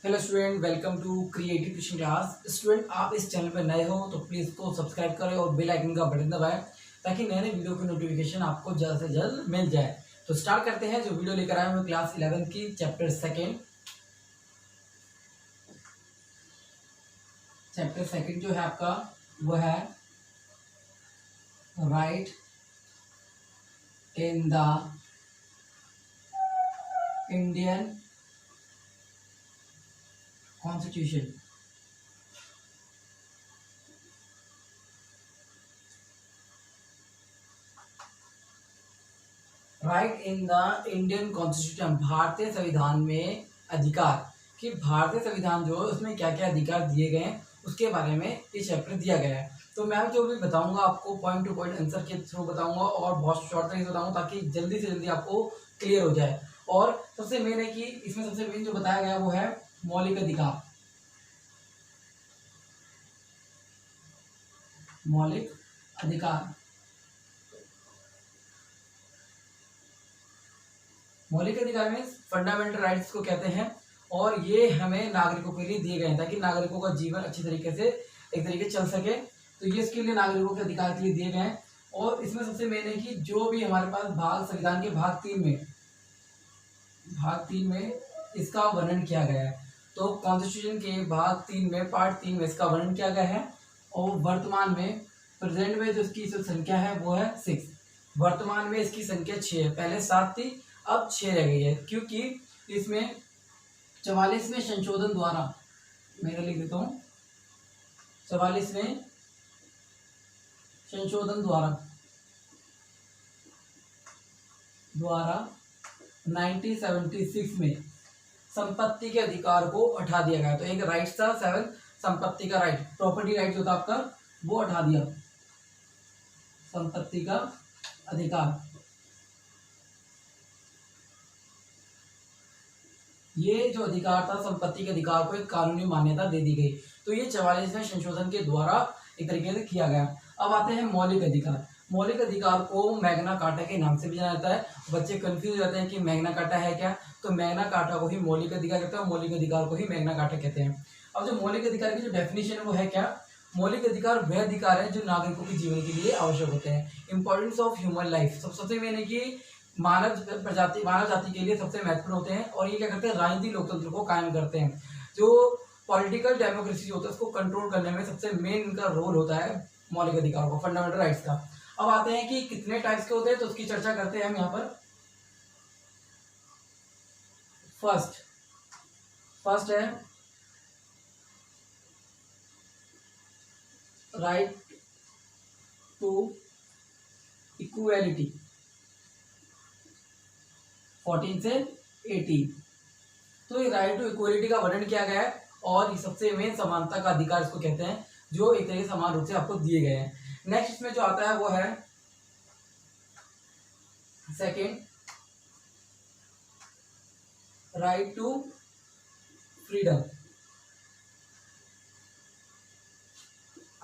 Hello student, welcome to creative tuition class. Student, आप इस channel पर नए हो तो प्लीज़ इसको सब्सक्राइब करें और बेल आइकन का बटन दबाएं ताकि नए नए वीडियो की नोटिफिकेशन आपको जल्द से जल्द मिल जाए। तो स्टार्ट करते हैं। जो वीडियो लेकर आए हैं क्लास 11 की चैप्टर सेकेंड जो है आपका वो है right in the Indian constitution. Right in the Indian constitution, भारतीय संविधान में अधिकार। कि भारतीय संविधान जो है उसमें क्या क्या अधिकार दिए गए हैं उसके बारे में ये चैप्टर दिया गया है। तो मैं जो भी बताऊंगा आपको पॉइंट टू पॉइंट आंसर के थ्रू बताऊंगा और बहुत शॉर्ट तरीके से बताऊंगा ताकि जल्दी से जल्दी आपको क्लियर हो जाए। और सबसे मेन है कि इसमें सबसे मेन जो बताया गया वो है मौलिक अधिकार। मौलिक अधिकार, मौलिक अधिकार में फंडामेंटल राइट्स को कहते हैं और ये हमें नागरिकों के लिए दिए गए हैं ताकि नागरिकों का जीवन अच्छी तरीके से एक तरीके चल सके। तो ये इसके लिए नागरिकों के अधिकार के लिए दिए गए हैं। और इसमें सबसे मेन है कि जो भी हमारे पास भाग संविधान के भाग तीन में इसका वर्णन किया गया है। तो कॉन्स्टिट्यूशन के भाग 3 में पार्ट 3 में इसका वर्णन किया गया है। और वर्तमान में प्रेजेंट में जो इसकी संख्या है वो है 6। वर्तमान में इसकी संख्या 6 है। पहले 7 थी, अब 6 रह गई है क्योंकि इसमें 44वें संशोधन द्वारा, मैं लिख देता हूँ, 44वें संशोधन द्वारा 1976 में संपत्ति के अधिकार को हटा दिया गया। तो एक राइट था 7, संपत्ति का राइट, प्रॉपर्टी राइट जो था आपका वो हटा दिया। संपत्ति का अधिकार, ये जो अधिकार था संपत्ति के अधिकार को एक कानूनी मान्यता दे दी गई। तो ये 44वें संशोधन के द्वारा एक तरीके से किया गया। अब आते हैं मौलिक अधिकार। मौलिक अधिकार को मैग्ना कार्टा के नाम से भी जाना जाता है। बच्चे कंफ्यूज हो जाते हैं कि मैग्ना कार्टा है क्या। तो मैग्ना कार्टा को ही मौलिक अधिकार कहते हैं और मौलिक अधिकार को ही मैग्ना कार्टा कहते हैं। अब जो मौलिक अधिकार की जो डेफिनेशन है वो है क्या? मौलिक अधिकार वह अधिकार है जो नागरिकों के जीवन के लिए आवश्यक होते हैं। इंपॉर्टेंस ऑफ ह्यूमन लाइफ, सबसे मेन है कि मानव जाति के लिए सबसे महत्वपूर्ण होते हैं। और ये क्या करते हैं? राजनीतिक लोकतंत्र को कायम करते हैं। जो पॉलिटिकल डेमोक्रेसी होता है उसको कंट्रोल करने में सबसे मेन इनका रोल होता है मौलिक अधिकार को, फंडामेंटल राइट्स का। अब आते हैं कि कितने टाइप्स के होते हैं तो उसकी चर्चा करते हैं हम यहाँ पर। फर्स्ट है राइट टू इक्वालिटी, 14 से 18। तो ये राइट टू इक्वालिटी का वर्णन किया गया है और ये सबसे मेन समानता का अधिकार इसको कहते हैं जो एक तरीके से समान रूप से आपको दिए गए हैं। नेक्स्ट इसमें जो आता है वो है second, right to freedom.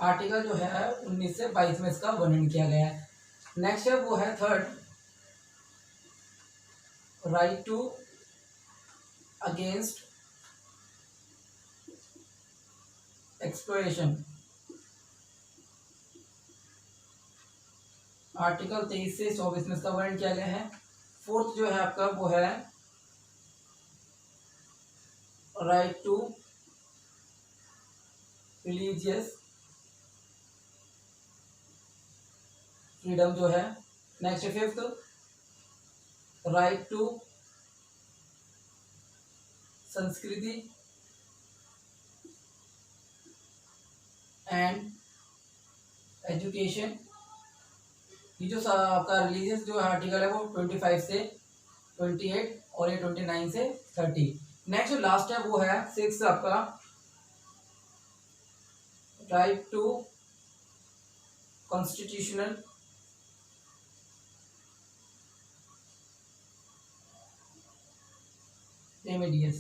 Article जो है 19 से 22 में इसका वर्णन किया गया है। नेक्स्ट है वो है third, right to against exploitation. Article 23 से 24 में इसका वर्णन किया गया है। फोर्थ जो है आपका वो है राइट टू रिलीजियस फ्रीडम जो है। नेक्स्ट फिफ्थ, राइट टू संस्कृति एंड एजुकेशन। ये जो आपका रिलीजियस जो आर्टिकल है वो 25 से 28 और ये 29 से 30। नेक्स्ट जो लास्ट है वो है 6 आपका, राइट टू कॉन्स्टिट्यूशनल रेमेडियस,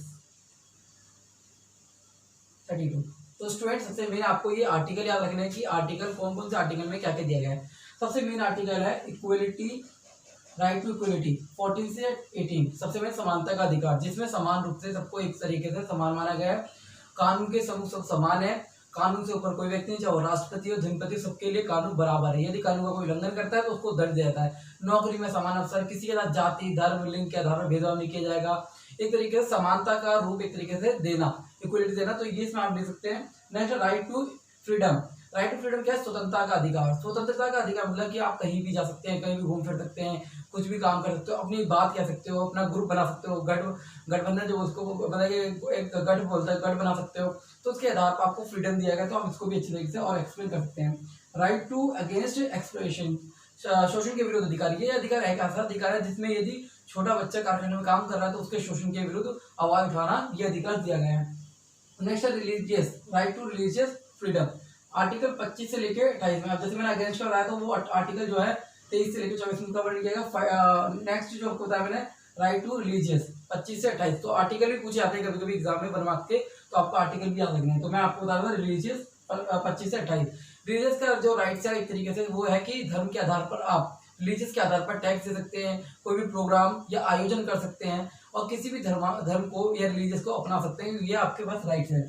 32। तो स्टूडेंट सबसे मेन आपको ये आर्टिकल याद रखना है कि आर्टिकल कौन कौन से आर्टिकल में क्या क्या दिया गया है। सबसे मेन आर्टिकल है इक्वलिटी राइट टू इक्वलिटी 14 से 18, सबसे पहले समानता का अधिकार, जिसमें समान रूप से सबको एक तरीके से समान माना गया है। कानून के समूह सब समान है, कानून से ऊपर कोई व्यक्ति नहीं, चाहे वो राष्ट्रपति हो जनपति, सबके लिए कानून बराबर है। यदि कानून का कोई उल्लंघन करता है तो उसको दंड दिया जाता है। नौकरी में समान अवसर, किसी के साथ जाति धर्म लिंग के आधार पर भेदभाव नहीं किया जाएगा। एक तरीके से समानता का रूप एक तरीके से देना, इक्वलिटी देना, तो ये इसमें आप देख सकते हैं। Next right to freedom. Right to freedom क्या है? स्वतंत्रता का अधिकार। स्वतंत्रता का अधिकार मतलब कि आप कहीं भी जा सकते हैं, कहीं भी घूम फिर सकते हैं, कुछ भी काम कर सकते हो, अपनी बात कह सकते हो, अपना ग्रुप बना सकते हो, गठबंधन जो उसको मतलब कि एक गठ बोलता है, गठ बना सकते हो। तो उसके आधार पर आपको फ्रीडम दिया गया, तो आप इसको भी अच्छी तरीके से और एक्सप्लेन कर सकते हैं। राइट टू अगेंस्ट एक्सप्लॉयटेशन, शोषण के विरुद्ध अधिकार। ये अधिकार एक ऐसा अधिकार है जिसमें यदि छोटा बच्चा कारखाने में काम कर रहा है तो उसके शोषण के विरुद्ध आवाज उठाना ये अधिकार दिया गया है। नेक्स्ट है religious, right to religious freedom. Article 25 से लेके 28 में, अब जैसे मैंने अगेंस्ट का बताया तो वो आर्टिकल जो है 23 से लेकर 24 में कवर किया। नेक्स्ट जो आपको बताया मैंने राइट टू रिलीजियस 25 से 28, तो आर्टिकल भी पूछे जाते हैं कभी कभी एग्जाम में बनवा के, तो आपको आर्टिकल भी याद रखना है। तो मैं आपको बता रहा था रिलीजियस 25 से 28। रिलीजियस का जो राइट्स है एक तरीके से वो है कि धर्म के आधार पर आप रिलीजियस के आधार पर टैक्स दे सकते हैं, कोई भी प्रोग्राम या आयोजन कर सकते हैं और किसी भी धर्म को या रिलीजियस को अपना सकते हैं, ये आपके पास राइट्स है।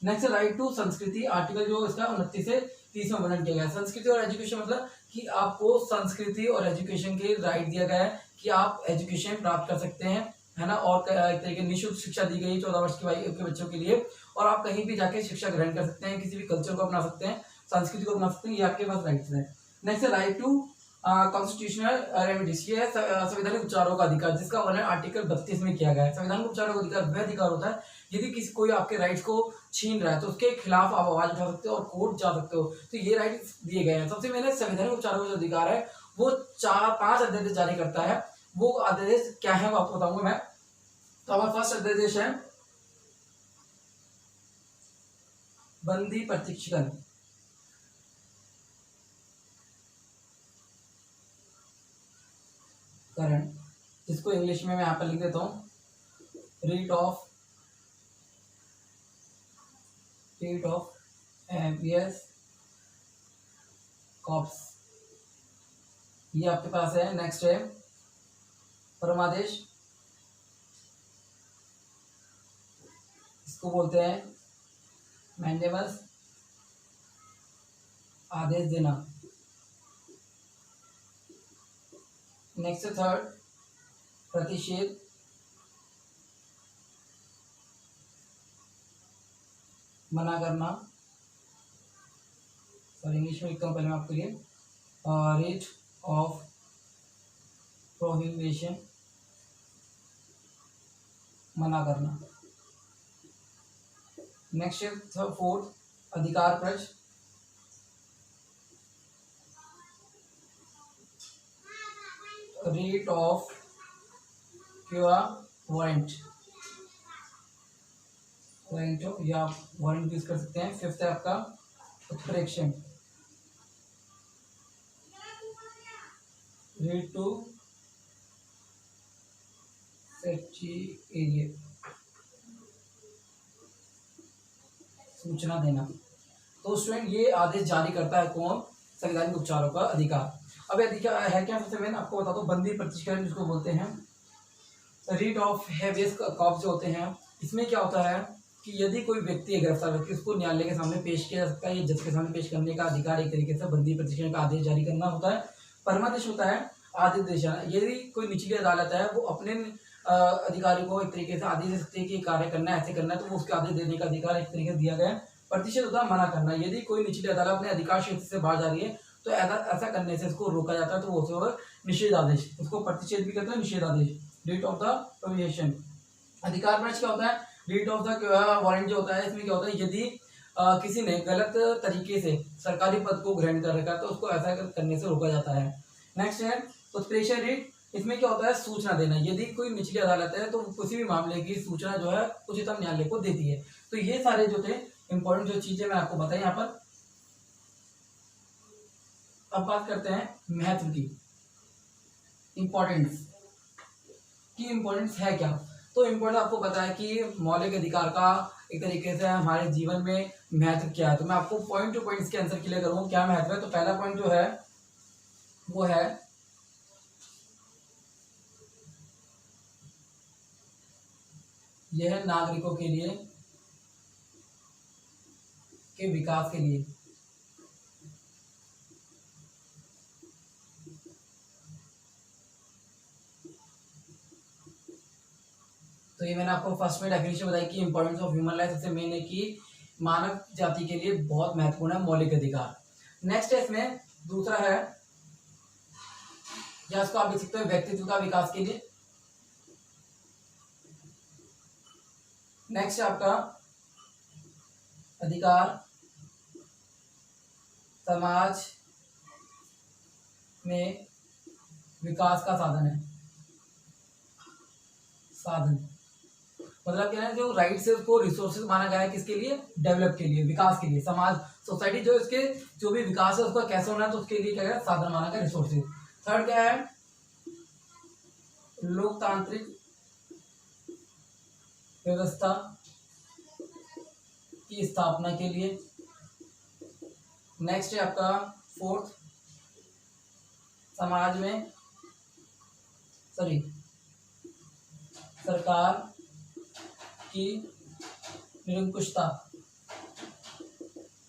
नेक्स्ट राइट टू संस्कृति, आर्टिकल जो इसका 29 से 30 में वर्णन किया गया है। संस्कृति और एजुकेशन मतलब कि आपको संस्कृति और एजुकेशन के राइट दिया गया है कि आप एजुकेशन प्राप्त कर सकते हैं, है ना, और एक तरीके निःशुल्क शिक्षा दी गई 14 वर्ष के बच्चों के लिए, और आप कहीं भी जाके शिक्षा ग्रहण कर सकते हैं, किसी भी कल्चर को अपना सकते हैं, संस्कृति को अपना सकते हैं, ये आपके पास राइट्स है। Next right to constitutional remedies, ये है संवैधानिक उपचारों का अधिकार, जिसका वर्णन आर्टिकल 32 में किया गया है। संवैधानिक उपचारों का अधिकार वह अधिकार होता है यदि किसी कोई आपके राइट्स को छीन रहा है तो उसके खिलाफ आप आवाज उठा सकते हो और कोर्ट जा सकते हो, तो ये राइट्स दिए गए हैं। सबसे पहले संवैधानिक उपचारों का जो अधिकार है वो 4-5 अध्यादेश जारी करता है। वो अध्यादेश क्या है वो आपको बताऊंगा मैं। तो हमारा फर्स्ट अध्यादेश है बंदी प्रशिक्षण करण, जिसको इंग्लिश में मैं यहाँ पर लिख देता हूँ रीट ऑफ हैबियस कॉर्पस, ये आपके पास है। नेक्स्ट है परमादेश, इसको बोलते हैं मैंडेमस, आदेश देना। नेक्स्ट थर्ड प्रतिषेध, मना करना, सॉरी इंग्लिश में लिखता हूँ पहले मैं आपके लिए, रेट ऑफ प्रोहिबिशन, मना करना। नेक्स्ट फोर्थ अधिकार प्रश्न, रेट ऑफ वारंट या वारंट यूज कर सकते हैं। फिफ्थ है आपका उत्प्रेक्षण, रेट टू एरिया, सूचना देना। तो स्टूडेंट ये आदेश जारी करता है कौन? संवैधानिक उपचारों का अधिकार। अब अधिकार है क्या? सबसे पहले आपको बता दो बंदी प्रशिक्षण जिसको बोलते हैं, रीट ऑफ हैबियस कॉर्पस जो होते हैं, इसमें क्या होता है कि यदि कोई व्यक्ति है गिरफ्तार व्यक्ति, उसको न्यायालय के सामने पेश किया जा सकता है, या जज के सामने पेश करने का अधिकार एक तरीके से बंदी प्रशिक्षण का आदेश जारी करना होता है। परमादेश होता है आदेश देना, यदि कोई निचली अदालत है वो अपने अधिकारी को एक तरीके से आदेश दे सकती है कि कार्य करना है, ऐसे करना है, तो वो उसके आदेश देने का अधिकार एक तरीके से दिया गया है। प्रतिषेध होता है मना करना, यदि कोई निचली अदालत अपने अधिकार क्षेत्र से बाहर जा रही है तो ऐसा करने से इसको रोका जाता है, तो वो निषेध आदेश, उसको प्रतिषेध भी कहते हैं, निषेध आदेश। डेट ऑफ द प्रोहिबिशन, अधिकार पक्ष क्या होता है? डेट ऑफ द वारंट जो होता है, इसमें क्या होता है यदि किसी ने गलत तरीके से सरकारी पद को ग्रहण कर रखा है तो उसको ऐसा करने से रोका जाता है। नेक्स्ट है उत्प्रेक्षण रेट, इसमें क्या होता है? सूचना देना, यदि कोई निचली अदालत है तो किसी भी मामले की सूचना जो है उच्चतम न्यायालय को देती है। तो ये सारे जो थे इंपॉर्टेंट जो चीजें मैं आपको बताई यहाँ पर। अब बात करते हैं महत्व की, इंपॉर्टेंस की। इंपॉर्टेंस है क्या? तो इंपॉर्टेंस आपको पता है कि मौलिक अधिकार का एक तरीके से हमारे जीवन में महत्व क्या है। तो मैं आपको पॉइंट टू पॉइंट इसके आंसर क्लियर करूँ क्या महत्व है। तो पहला पॉइंट जो है वो है यह है नागरिकों के लिए के विकास के लिए। तो ये मैंने आपको फर्स्ट में डेफिनेशन बताई कि इंपॉर्टेंस ऑफ ह्यूमन लाइफ सबसे मेन है कि मानव जाति के लिए बहुत महत्वपूर्ण है मौलिक अधिकार। नेक्स्ट है इसमें दूसरा है, या इसको आप लिख सकते हो व्यक्तित्व का विकास के लिए। नेक्स्ट है आपका अधिकार समाज में विकास का साधन है। साधन मतलब क्या है, जो राइट से उसको रिसोर्सेज माना गया है किसके लिए, डेवलप के लिए, विकास के लिए। समाज सोसाइटी जो इसके जो भी विकास है उसका कैसे होना है तो उसके लिए क्या है, साधन माना गया, रिसोर्सेज। थर्ड क्या है, लोकतांत्रिक व्यवस्था की स्थापना के लिए। नेक्स्ट है आपका फोर्थ, समाज में सरकार की निरंकुशता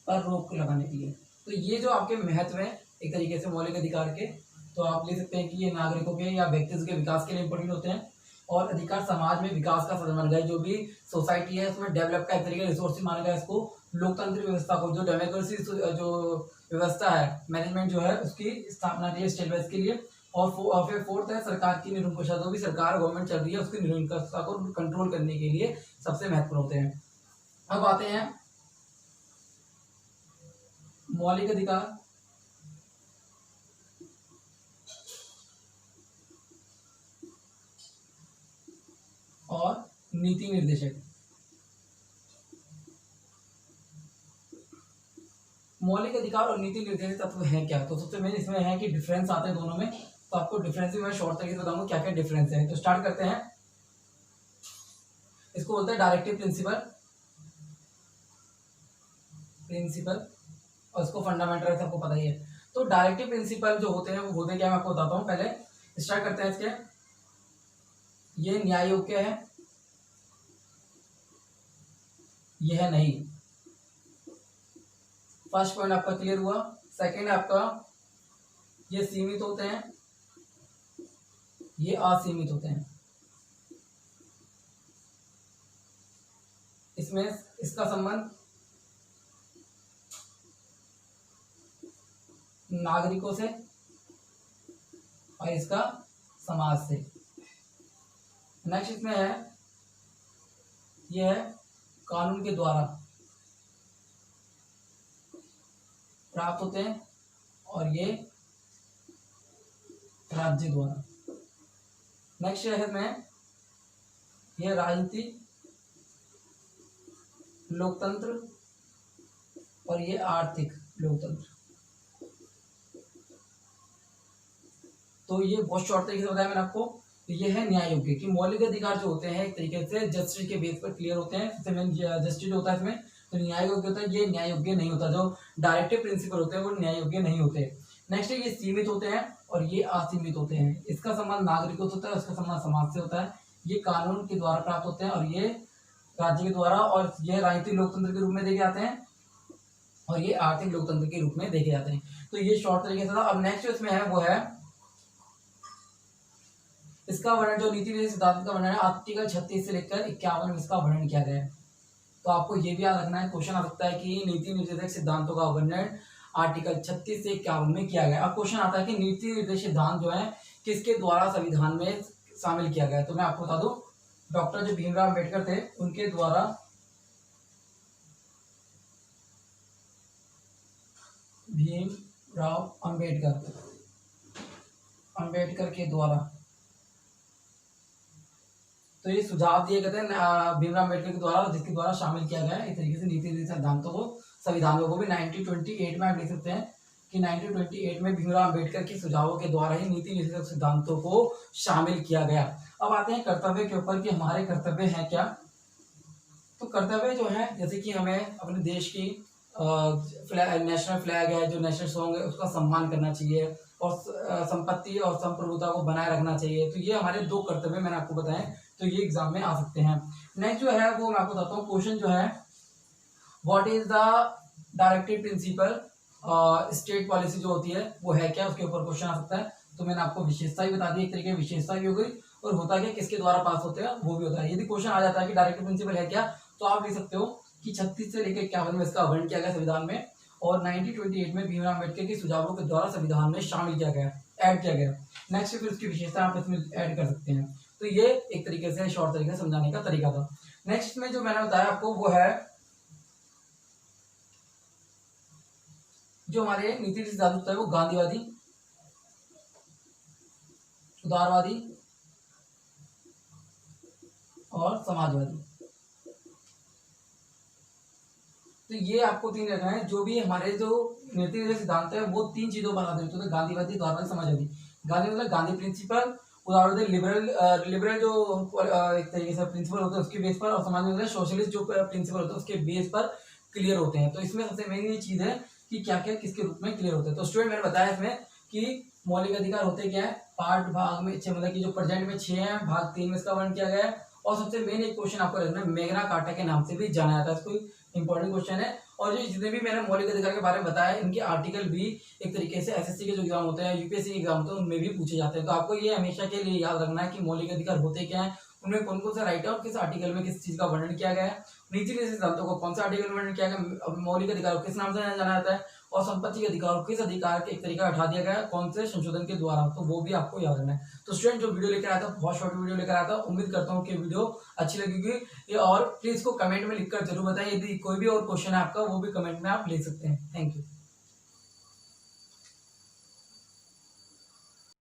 पर रोक लगाने के लिए। तो ये जो आपके महत्व है एक तरीके से मौलिक अधिकार के, तो आप ले सकते हैं कि ये नागरिकों के या व्यक्तित्व के विकास के लिए इंपॉर्टेंट होते हैं। और अधिकार समाज में विकास का साधन माना गया, जो भी सोसाइटी है उसमें डेवलप का एक तरीके रिसोर्स माना गया इसको। लोकतांत्रिक व्यवस्था को, जो डेमोक्रेसी जो व्यवस्था है, मैनेजमेंट जो है उसकी स्थापना की स्टेट वाइज के लिए। और फिर फोर्थ है सरकार की निरंकुशता, जो भी सरकार गवर्नमेंट चल रही है उसकी निरंकुशता को कंट्रोल करने के लिए सबसे महत्वपूर्ण होते हैं। अब आते हैं मौलिक अधिकार और नीति निर्देशक। मौलिक अधिकार और नीति निर्देशक तत्व हैं क्या, तो सबसे मेन इसमें है कि डिफरेंस आते हैं दोनों में। तो आपको डिफरेंस भी मैं शॉर्ट तरीके से बताऊंगा क्या क्या डिफरेंस है। तो स्टार्ट करते हैं। इसको बोलते हैं डायरेक्टिव प्रिंसिपल और इसको फंडामेंटल, सबको पता ही है। तो डायरेक्टिव प्रिंसिपल जो होते हैं वो होते क्या, मैं आपको बताता हूँ। पहले स्टार्ट करते हैं इसके। ये न्याय योग्य है, यह नहीं। फर्स्ट पॉइंट आपका क्लियर हुआ। सेकंड आपका ये सीमित होते हैं, ये असीमित होते हैं। इसमें इसका संबंध नागरिकों से और इसका समाज से। नेक्स्ट इसमें है, यह है कानून के द्वारा प्राप्त होते हैं और ये राज्य द्वारा। नेक्स्ट है इसमें, यह राजनीति, लोकतंत्र और ये आर्थिक लोकतंत्र। तो ये बहुत शॉर्ट तरीके से बताया मैंने आपको। तो ये है न्याय योग्य कि मौलिक अधिकार जो होते हैं एक तरीके से जस्टिस के बेस पर क्लियर होते हैं। जस्टिस होता है इसमें, तो न्याय योग्य होता है, ये न्याय योग्य नहीं होता। जो डायरेक्टिव प्रिंसिपल होते हैं वो न्याय योग्य नहीं होते। नेक्स्ट है, ये सीमित होते हैं और ये असीमित होते हैं। इसका संबंध नागरिकों से होता है, उसका संबंध समाज से होता है। ये कानून के द्वारा प्राप्त होते हैं और ये राज्य के द्वारा, और ये राजनीतिक लोकतंत्र के रूप में देखे जाते हैं और ये आर्थिक लोकतंत्र के रूप में देखे जाते हैं। तो ये शॉर्ट तरीके से था। अब नेक्स्ट इसमें है वो है इसका वर्णन, जो नीति निर्देशक सिद्धांत का वर्णन है आर्टिकल 36 से लेकर 51 में इसका वर्णन किया गया है। तो आपको ये भी याद रखना है, क्वेश्चन आ सकता है कि नीति निर्देशक सिद्धांतों का वर्णन आर्टिकल 36 से 51 में किया गया। अब क्वेश्चन आता है कि नीति निर्देशक सिद्धांत जो है किसके द्वारा संविधान में शामिल किया गया है। तो मैं आपको बता दूं, डॉक्टर जो भीमराव अम्बेडकर थे उनके द्वारा भीमराव अम्बेडकर के द्वारा, तो ये सुझाव दिए गए थे भीमराव अम्बेडकर के द्वारा, जिसके द्वारा शामिल किया गया है इस तरीके से नीति निर्देशक सिद्धांतों को संविधान में। वो भी 1928 में आप लिख सकते हैं कि 1928 में भीमराव अम्बेडकर के सुझावों के द्वारा ही नीति निर्देशक सिद्धांतों को शामिल किया गया। अब आते हैं कर्तव्य के ऊपर कि हमारे कर्तव्य हैं क्या। तो कर्तव्य जो है, जैसे कि हमें अपने देश की नेशनल फ्लैग है, जो नेशनल सॉन्ग है, उसका सम्मान करना चाहिए और संपत्ति और संप्रभुता को बनाए रखना चाहिए। तो ये हमारे दो कर्तव्य मैंने आपको बताए तो ये एग्जाम में आ सकते हैं। नेक्स्ट जो है वो मैं आपको बताता हूँ क्वेश्चन जो है, what is the directive principle, state policy जो होती है वो है क्या, उसके ऊपर क्वेश्चन आ सकता है। तो मैंने आपको विशेषता ही बता दी, एक तरीके की विशेषता भी हो गई, और होता क्या किसके द्वारा पास होते हैं वो भी होता है। यदि क्वेश्चन आ जाता है कि डायरेक्टिव प्रिंसिपल है क्या, तो आप लिख सकते हो कि 36 से लेकर 51 में इसका वर्णन किया गया संविधान में, और 1928 में भीमराव अम्बेडकर के सुझावों के द्वारा संविधान में शामिल किया गया, ऐड किया गया। नेक्स्ट फिर उसकी विशेषता आप इसमें ऐड कर सकते हैं। तो ये एक तरीके से शॉर्ट तरीके से समझाने का तरीका था। नेक्स्ट में जो मैंने बताया आपको वो है जो हमारे नीति सिद्धांत होता है वो गांधीवादी, उदारवादी और समाजवादी। तो ये आपको तीन रखना है। जो भी हमारे जो नीति सिद्धांत है वो तीन चीजों पर आधारित होते हैं, गांधीवादी, उदारवादी, समाजवादी। गांधी मतलब गांधी प्रिंसिपल, उदारवादी लिबरल, लिबरल जो एक तरीके से प्रिंसिपल होते हैं उसके बेस पर, और समाजवादी मतलब सोशलिस्ट जो प्रिंसिपल होते हैं उसके बेस पर क्लियर होते हैं। तो इसमें सबसे मेन ये चीज है कि क्या क्या किसके रूप में क्लियर होते हैं। तो स्टूडेंट मैंने बताया इसमें कि मौलिक अधिकार होते क्या है, पार्ट भाग में 6, मतलब कि जो प्रेजेंट में 6 है, भाग 3 में इसका वर्णन किया गया है। और सबसे मेन एक क्वेश्चन आपको रखना है, मैग्ना कार्टा के नाम से भी जाना जाता है, इसको इंपॉर्टेंट क्वेश्चन है। और जो जितने भी मैंने मौलिक अधिकार के बारे में बताया इनके आर्टिकल भी एक तरीके से एसएससी के जो एग्जाम होते हैं, यूपीएससी के एग्जाम होते हैं, उनमें भी पूछे जाते हैं। तो आपको ये हमेशा के लिए याद रखना है कि मौलिक अधिकार होते क्या है, उनमें कौन कौन सा राइट है और किस आर्टिकल में किस चीज का वर्णन किया गया है, नीति के सिद्धांतों को कौन सा आर्टिकल में वर्णन किया गया, मौलिक अधिकार को किस नाम से जाना जाता है, और संपत्ति के अधिकार को किस अधिकार के एक तरीका हटा दिया गया है, कौन से संशोधन के द्वारा। तो वो भी आपको याद रखना है। तो स्टूडेंट जो वीडियो लेकर आया था बहुत शॉर्ट वीडियो लेकर आया था, उम्मीद करता हूँ कि वीडियो अच्छी लगेगी। ये और प्लीज को कमेंट में लिखकर जरूर बताएं। यदि कोई भी और क्वेश्चन है आपका वो भी कमेंट में आप लिख सकते हैं। Thank you.